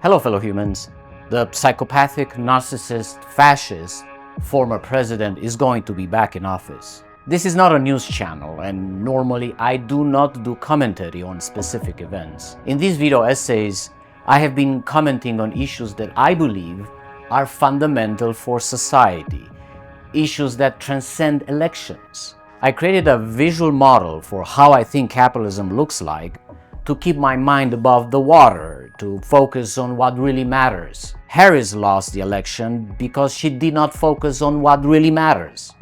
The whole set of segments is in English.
Hello, fellow humans. The psychopathic, narcissist, fascist former president is going to be back in office. This is not a news channel, and normally I do not do commentary on specific events. In these video essays, I have been commenting on issues that I believe are fundamental for society, issues that transcend elections. I created a visual model for how I think capitalism looks like to keep my mind above the water, to focus on what really matters. Harris lost the election because she did not focus on what really matters.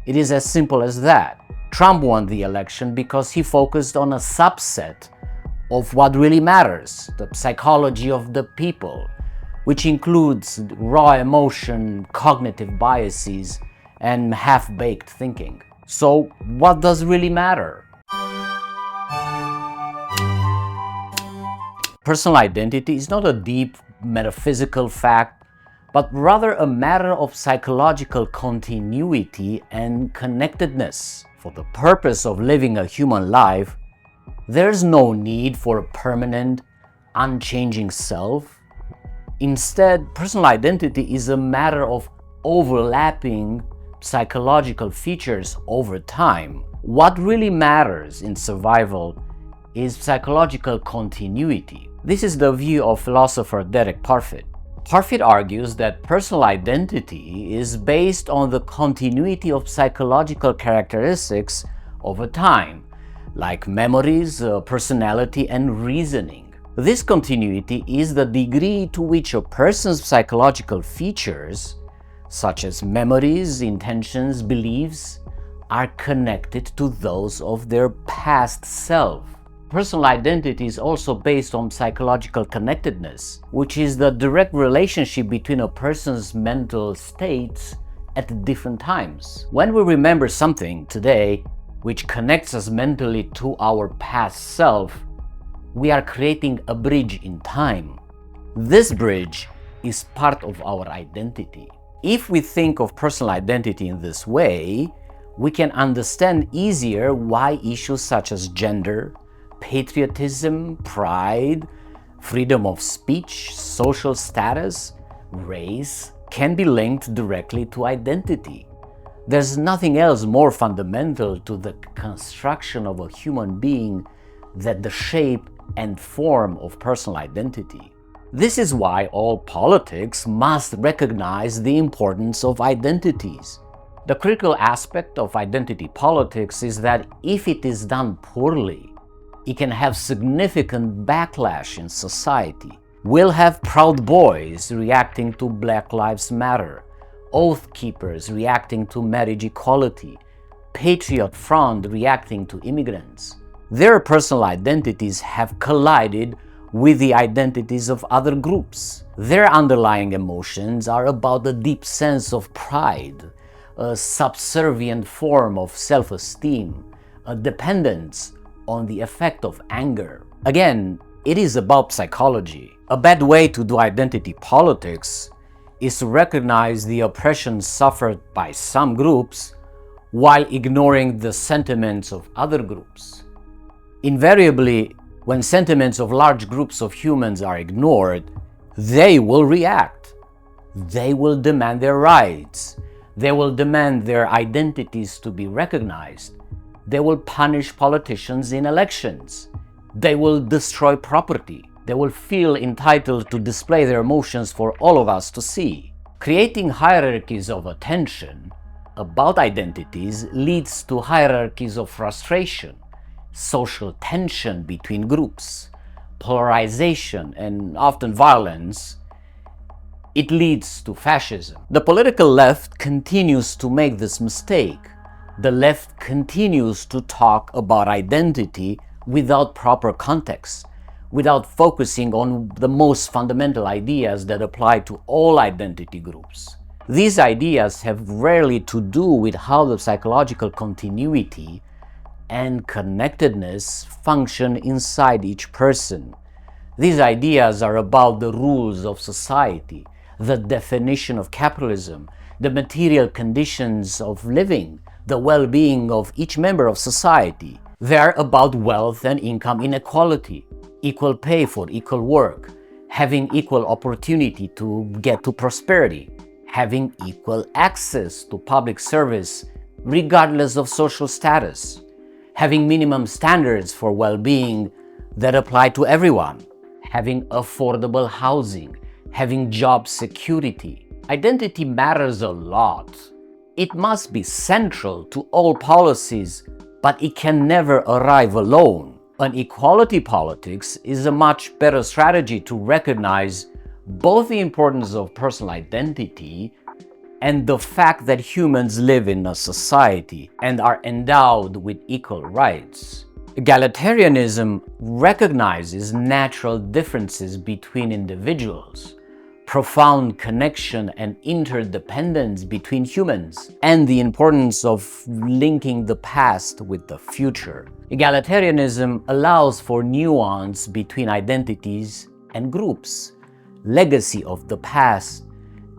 It is as simple as that. Trump won the election because he focused on a subset of what really matters, the psychology of the people, which includes raw emotion, cognitive biases, and half-baked thinking. So, what does really matter? Personal identity is not a deep metaphysical fact, but rather a matter of psychological continuity and connectedness. For the purpose of living a human life, there's no need for a permanent, unchanging self. Instead, personal identity is a matter of overlapping psychological features over time. What really matters in survival is psychological continuity. This is the view of philosopher Derek Parfit. Parfit argues that personal identity is based on the continuity of psychological characteristics over time, like memories, personality, and reasoning. This continuity is the degree to which a person's psychological features, such as memories, intentions, beliefs, are connected to those of their past self. Personal identity is also based on psychological connectedness, which is the direct relationship between a person's mental states at different times. When we remember something today which connects us mentally to our past self, we are creating a bridge in time. This bridge is part of our identity. If we think of personal identity in this way, we can understand easier why issues such as gender, patriotism, pride, freedom of speech, social status, race can be linked directly to identity. There's nothing else more fundamental to the construction of a human being than the shape and form of personal identity. This is why all politics must recognize the importance of identities. The critical aspect of identity politics is that if it is done poorly, it can have significant backlash in society. We'll have Proud Boys reacting to Black Lives Matter, Oath Keepers reacting to marriage equality, Patriot Front reacting to immigrants. Their personal identities have collided with the identities of other groups. Their underlying emotions are about a deep sense of pride, a subservient form of self-esteem, a dependence on the effect of anger. Again, it is about psychology. A bad way to do identity politics is to recognize the oppression suffered by some groups while ignoring the sentiments of other groups. Invariably, when sentiments of large groups of humans are ignored, they will react. They will demand their rights. They will demand their identities to be recognized. They will punish politicians in elections. They will destroy property. They will feel entitled to display their emotions for all of us to see. Creating hierarchies of attention about identities leads to hierarchies of frustration, social tension between groups, polarization, and often violence. It leads to fascism. The political left continues to make this mistake. The left continues to talk about identity without proper context, without focusing on the most fundamental ideas that apply to all identity groups. These ideas have rarely to do with how the psychological continuity and connectedness function inside each person. These ideas are about the rules of society, the definition of capitalism, the material conditions of living, the well-being of each member of society. They are about wealth and income inequality, equal pay for equal work, having equal opportunity to get to prosperity, having equal access to public service regardless of social status, having minimum standards for well-being that apply to everyone, having affordable housing, having job security. Identity matters a lot. It must be central to all policies, but it can never arrive alone. An equality politics is a much better strategy to recognize both the importance of personal identity and the fact that humans live in a society and are endowed with equal rights. Egalitarianism recognizes natural differences between individuals, profound connection and interdependence between humans, and the importance of linking the past with the future. Egalitarianism allows for nuance between identities and groups, legacy of the past,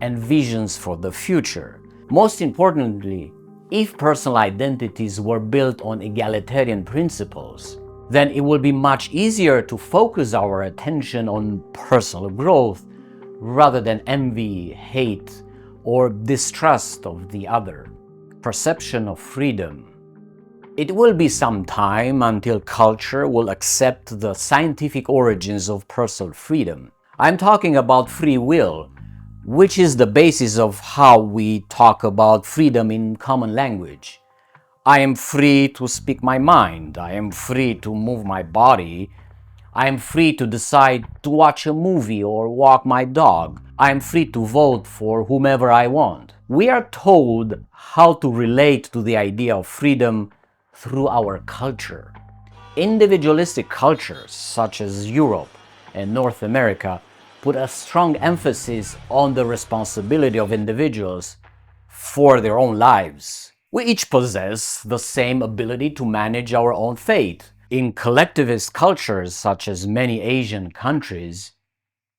and visions for the future. Most importantly, if personal identities were built on egalitarian principles, then it will be much easier to focus our attention on personal growth rather than envy, hate, or distrust of the other. Perception of freedom. It will be some time until culture will accept the scientific origins of personal freedom. I'm talking about free will, which is the basis of how we talk about freedom in common language. I am free to speak my mind. I am free to move my body. I am free to decide to watch a movie or walk my dog. I am free to vote for whomever I want. We are told how to relate to the idea of freedom through our culture. Individualistic cultures such as Europe and North America put a strong emphasis on the responsibility of individuals for their own lives. We each possess the same ability to manage our own fate. In collectivist cultures such as many Asian countries,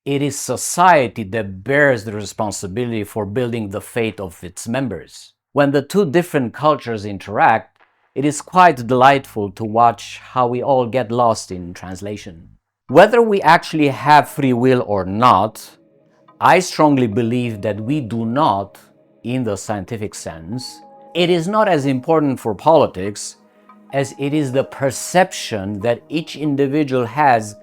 it is society that bears the responsibility for building the fate of its members. When the two different cultures interact, it is quite delightful to watch how we all get lost in translation. Whether we actually have free will or not, I strongly believe that we do not, in the scientific sense. It is not as important for politics as it is the perception that each individual has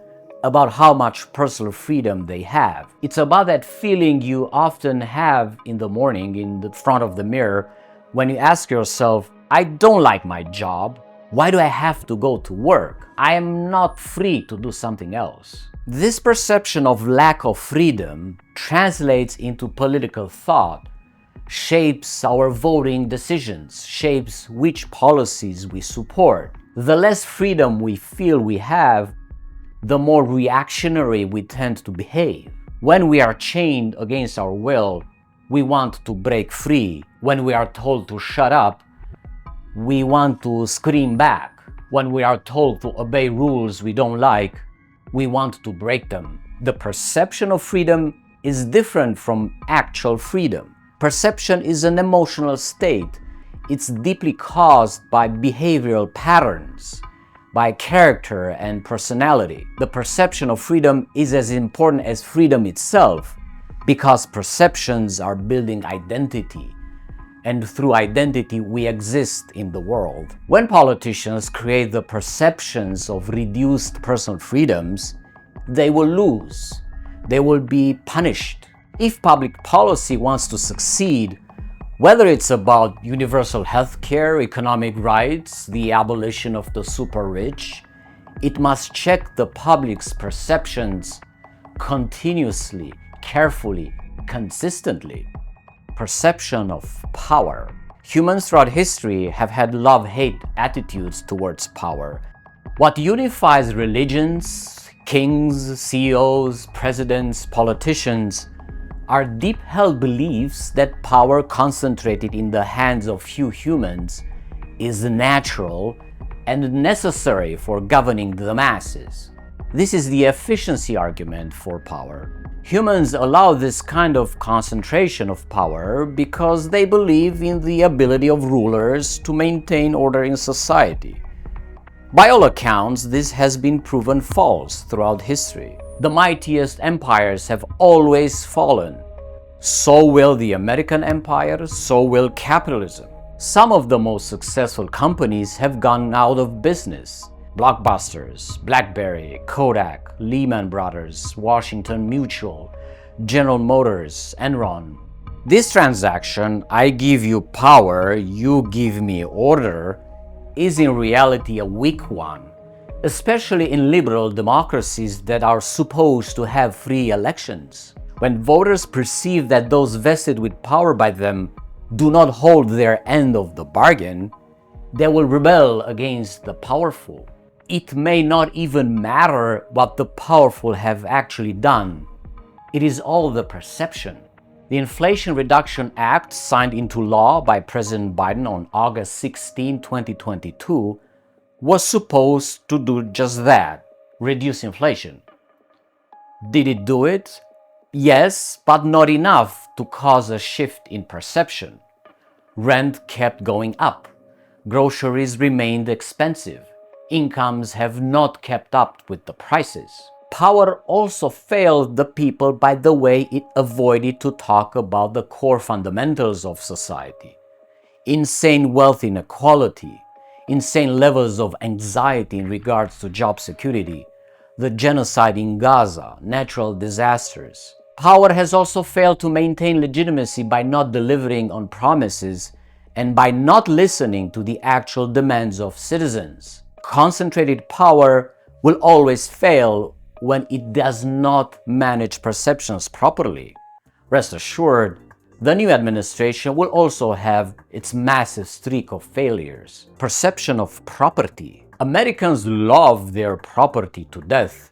about how much personal freedom they have. It's about that feeling you often have in the morning in the front of the mirror when you ask yourself, I don't like my job. Why do I have to go to work? I am not free to do something else. This perception of lack of freedom translates into political thought, shapes our voting decisions, shapes which policies we support. The less freedom we feel we have, the more reactionary we tend to behave. When we are chained against our will, we want to break free. When we are told to shut up, we want to scream back. When we are told to obey rules we don't like, we want to break them. The perception of freedom is different from actual freedom. Perception is an emotional state. It's deeply caused by behavioral patterns, by character and personality. The perception of freedom is as important as freedom itself because perceptions are building identity, and through identity we exist in the world. When politicians create the perceptions of reduced personal freedoms, they will lose. They will be punished. If public policy wants to succeed, whether it's about universal health care, economic rights, the abolition of the super rich, it must check the public's perceptions continuously, carefully, consistently. Perception of power. Humans throughout history have had love-hate attitudes towards power. What unifies religions, kings, CEOs, presidents, politicians are deep-held beliefs that power concentrated in the hands of few humans is natural and necessary for governing the masses. This is the efficiency argument for power. Humans allow this kind of concentration of power because they believe in the ability of rulers to maintain order in society. By all accounts, this has been proven false throughout history. The mightiest empires have always fallen. So will the American empire, so will capitalism. Some of the most successful companies have gone out of business. Blockbusters, BlackBerry, Kodak, Lehman Brothers, Washington Mutual, General Motors, Enron. This transaction, I give you power, you give me order, is in reality a weak one, especially in liberal democracies that are supposed to have free elections. When voters perceive that those vested with power by them do not hold their end of the bargain, they will rebel against the powerful. It may not even matter what the powerful have actually done. It is all the perception. The Inflation Reduction Act, signed into law by President Biden on August 16, 2022, was supposed to do just that, reduce inflation. Did it do it? Yes, but not enough to cause a shift in perception. Rent kept going up. Groceries remained expensive. Incomes have not kept up with the prices. Power also failed the people by the way it avoided to talk about the core fundamentals of society. Insane wealth inequality, insane levels of anxiety in regards to job security, the genocide in Gaza, natural disasters. Power has also failed to maintain legitimacy by not delivering on promises and by not listening to the actual demands of citizens. Concentrated power will always fail when it does not manage perceptions properly. Rest assured, the new administration will also have its massive streak of failures. Perception of property. Americans love their property to death.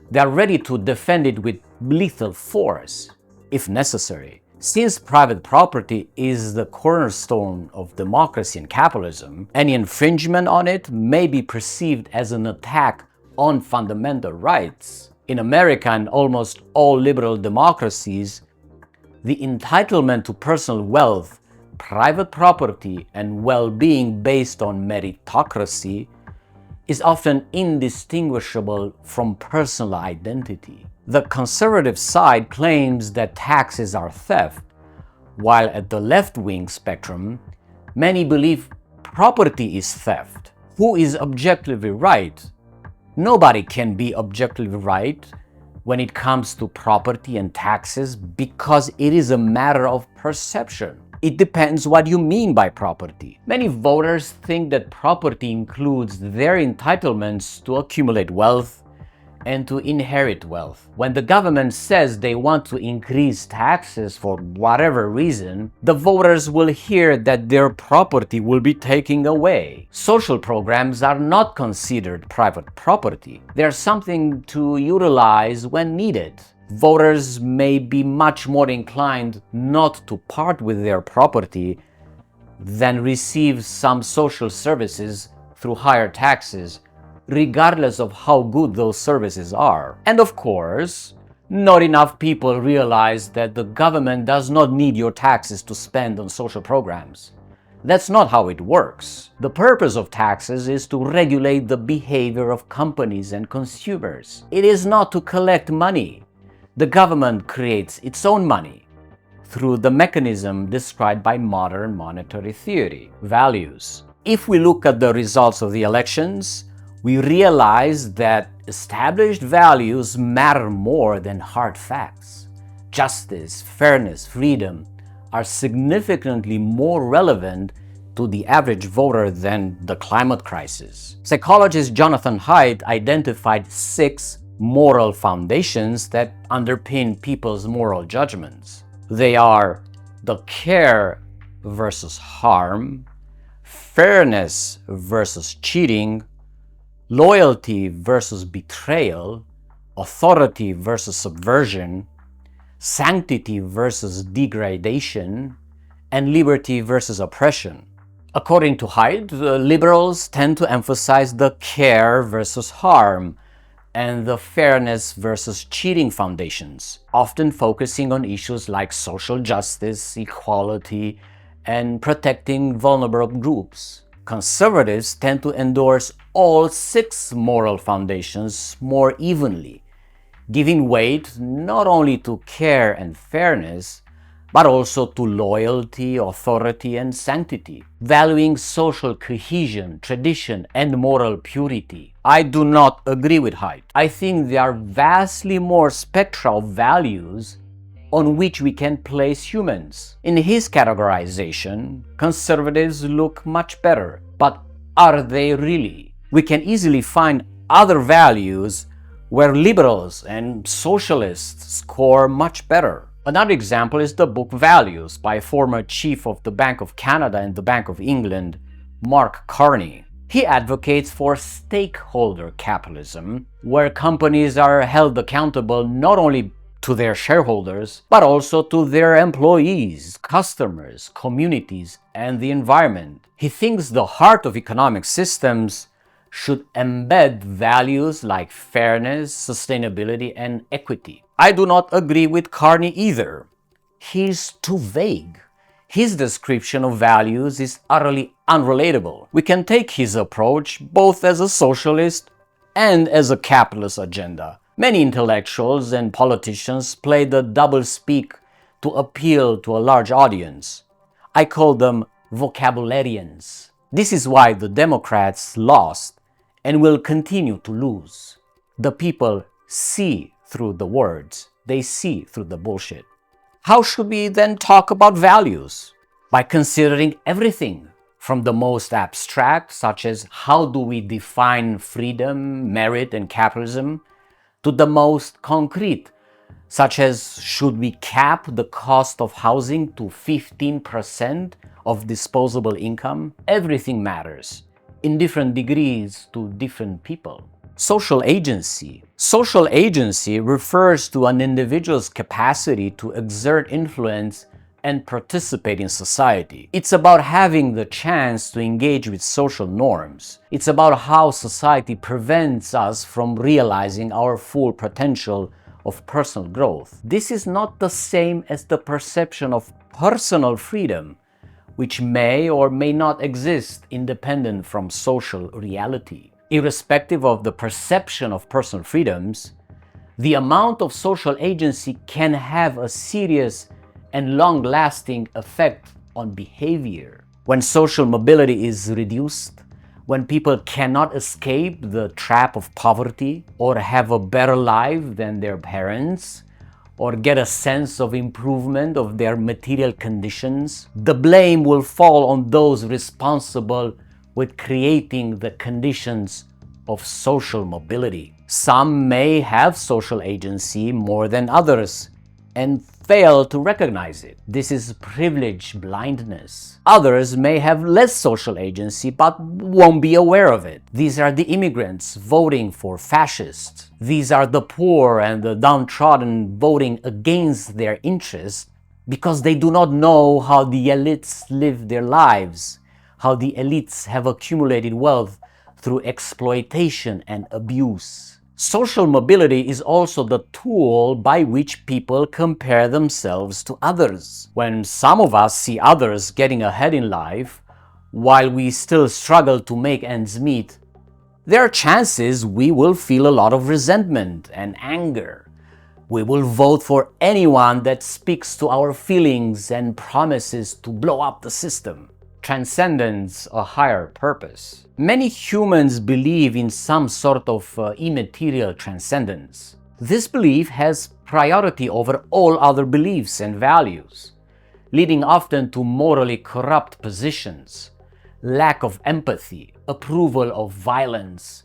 They are ready to defend it with lethal force, if necessary. Since private property is the cornerstone of democracy and capitalism, any infringement on it may be perceived as an attack on fundamental rights. In America and almost all liberal democracies, the entitlement to personal wealth, private property, and well-being based on meritocracy is often indistinguishable from personal identity. The conservative side claims that taxes are theft, while at the left-wing spectrum, many believe property is theft. Who is objectively right? Nobody can be objectively right when it comes to property and taxes because it is a matter of perception. It depends what you mean by property. Many voters think that property includes their entitlements to accumulate wealth and to inherit wealth. When the government says they want to increase taxes for whatever reason, the voters will hear that their property will be taken away. Social programs are not considered private property. They are something to utilize when needed. Voters may be much more inclined not to part with their property than receive some social services through higher taxes, regardless of how good those services are. And of course, not enough people realize that the government does not need your taxes to spend on social programs. That's not how it works. The purpose of taxes is to regulate the behavior of companies and consumers. It is not to collect money. The government creates its own money through the mechanism described by modern monetary theory, values. If we look at the results of the elections, we realize that established values matter more than hard facts. Justice, fairness, freedom are significantly more relevant to the average voter than the climate crisis. Psychologist Jonathan Haidt identified 6 moral foundations that underpin people's moral judgments. They are the care versus harm, fairness versus cheating, loyalty versus betrayal, authority versus subversion, sanctity versus degradation, and liberty versus oppression. According to Haidt, liberals tend to emphasize the care versus harm and the fairness versus cheating foundations, often focusing on issues like social justice, equality, and protecting vulnerable groups. Conservatives tend to endorse all 6 moral foundations more evenly, giving weight not only to care and fairness, but also to loyalty, authority, and sanctity, valuing social cohesion, tradition, and moral purity. I do not agree with Haidt. I think there are vastly more spectral values on which we can place humans. In his categorization, conservatives look much better, but are they really? We can easily find other values where liberals and socialists score much better. Another example is the book Values by former chief of the Bank of Canada and the Bank of England, Mark Carney. He advocates for stakeholder capitalism, where companies are held accountable not only to their shareholders, but also to their employees, customers, communities, and the environment. He thinks the heart of economic systems should embed values like fairness, sustainability, and equity. I do not agree with Carney either. He's too vague. His description of values is utterly unrelatable. We can take his approach both as a socialist and as a capitalist agenda. Many intellectuals and politicians play the double-speak to appeal to a large audience. I call them vocabularians. This is why the Democrats lost and will continue to lose. The people see through the words. They see through the bullshit. How should we then talk about values? By considering everything from the most abstract, such as how do we define freedom, merit, and capitalism, to the most concrete, such as should we cap the cost of housing to 15% of disposable income? Everything matters, in different degrees to different people. Social agency. Social agency refers to an individual's capacity to exert influence and participate in society. It's about having the chance to engage with social norms. It's about how society prevents us from realizing our full potential of personal growth. This is not the same as the perception of personal freedom, which may or may not exist independent from social reality. Irrespective of the perception of personal freedoms, the amount of social agency can have a serious and long-lasting effect on behavior. When social mobility is reduced, when people cannot escape the trap of poverty or have a better life than their parents, or get a sense of improvement of their material conditions, the blame will fall on those responsible with creating the conditions of social mobility. Some may have social agency more than others and fail to recognize it. This is privilege blindness. Others may have less social agency but won't be aware of it. These are the immigrants voting for fascists. These are the poor and the downtrodden voting against their interests because they do not know how the elites live their lives, how the elites have accumulated wealth through exploitation and abuse. Social mobility is also the tool by which people compare themselves to others. When some of us see others getting ahead in life, while we still struggle to make ends meet, there are chances we will feel a lot of resentment and anger. We will vote for anyone that speaks to our feelings and promises to blow up the system. Transcendence, a higher purpose. Many humans believe in some sort of immaterial transcendence. This belief has priority over all other beliefs and values, leading often to morally corrupt positions, lack of empathy, approval of violence,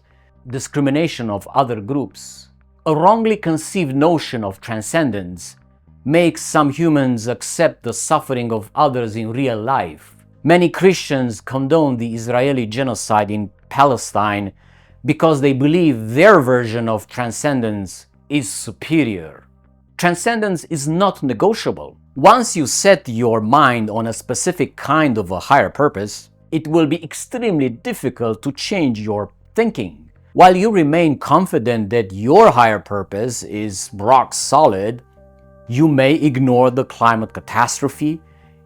discrimination of other groups. A wrongly conceived notion of transcendence makes some humans accept the suffering of others in real life. Many Christians condone the Israeli genocide in Palestine because they believe their version of transcendence is superior. Transcendence is not negotiable. Once you set your mind on a specific kind of a higher purpose, it will be extremely difficult to change your thinking. While you remain confident that your higher purpose is rock solid, you may ignore the climate catastrophe.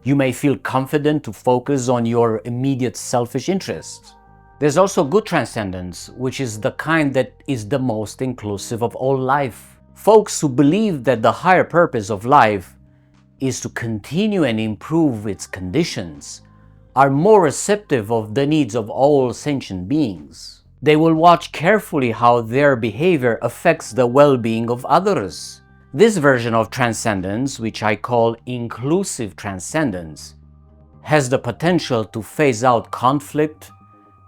You may feel confident to focus on your immediate selfish interests. There's also good transcendence, which is the kind that is the most inclusive of all life. Folks who believe that the higher purpose of life is to continue and improve its conditions are more receptive of the needs of all sentient beings. They will watch carefully how their behavior affects the well-being of others. This version of transcendence, which I call inclusive transcendence, has the potential to phase out conflict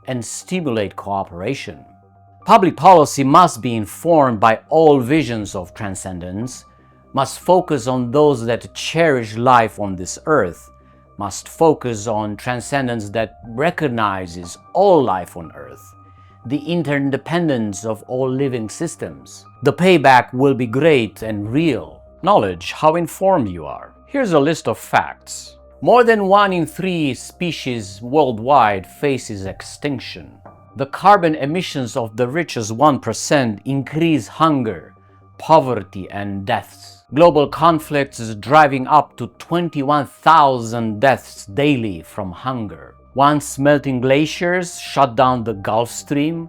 and stimulate cooperation. Public policy must be informed by all visions of transcendence, must focus on those that cherish life on this earth, must focus on transcendence that recognizes all life on earth, the interdependence of all living systems. The payback will be great and real. Knowledge how informed you are. Here's a list of facts. More than 1 in 3 species worldwide faces extinction. The carbon emissions of the richest 1% increase hunger, poverty, and deaths. Global conflicts is driving up to 21,000 deaths daily from hunger. Once melting glaciers shut down the Gulf Stream,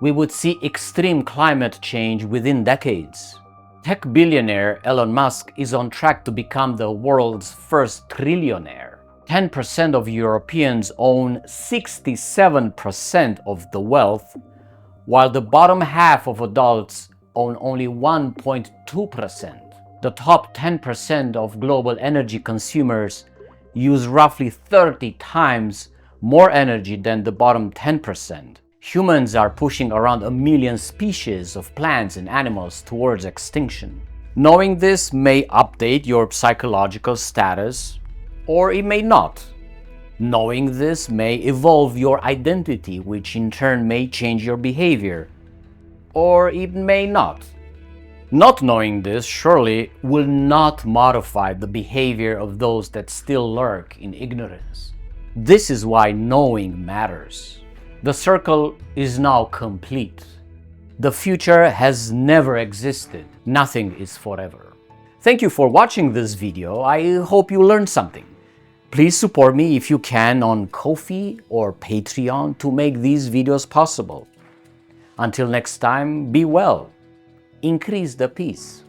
we would see extreme climate change within decades. Tech billionaire Elon Musk is on track to become the world's first trillionaire. 10% of Europeans own 67% of the wealth, while the bottom half of adults own only 1.2%. The top 10% of global energy consumers use roughly 30 times more energy than the bottom 10%. Humans are pushing around 1 million species of plants and animals towards extinction. Knowing this may update your psychological status, or it may not. Knowing this may evolve your identity, which in turn may change your behavior, or it may not. Not knowing this surely will not modify the behavior of those that still lurk in ignorance. This is why knowing matters. The circle is now complete. The future has never existed. Nothing is forever. Thank you for watching this video. I hope you learned something. Please support me if you can on Ko-fi or Patreon to make these videos possible. Until next time, be well. Increase the peace.